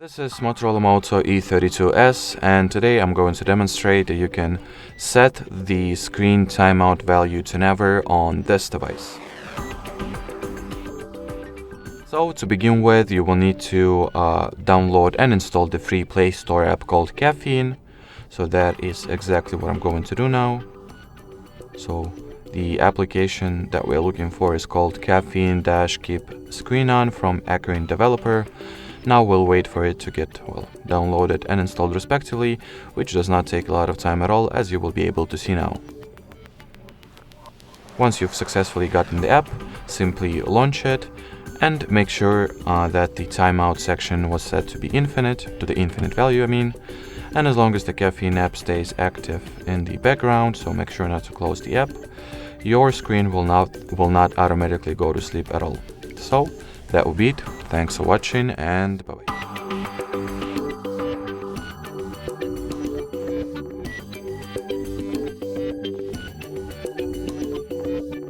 This is Motorola Moto E32s, and today I'm going to demonstrate that you can set the screen timeout value to never on this device. So to begin with, you will need to download and install the free Play Store app called Caffeine. So that is exactly what I'm going to do now. So the application that we're looking for is called Caffeine-Keep Screen On from Acorn Developer. Now we'll wait for it to get downloaded and installed respectively, which does not take a lot of time at all, as you will be able to see now. Once you've successfully gotten the app, simply launch it and make sure that the timeout section was set to be infinite, to the infinite value I mean, and as long as the Caffeine app stays active in the background, so make sure not to close the app, your screen will not automatically go to sleep at all. So that will be it. Thanks for watching and bye bye.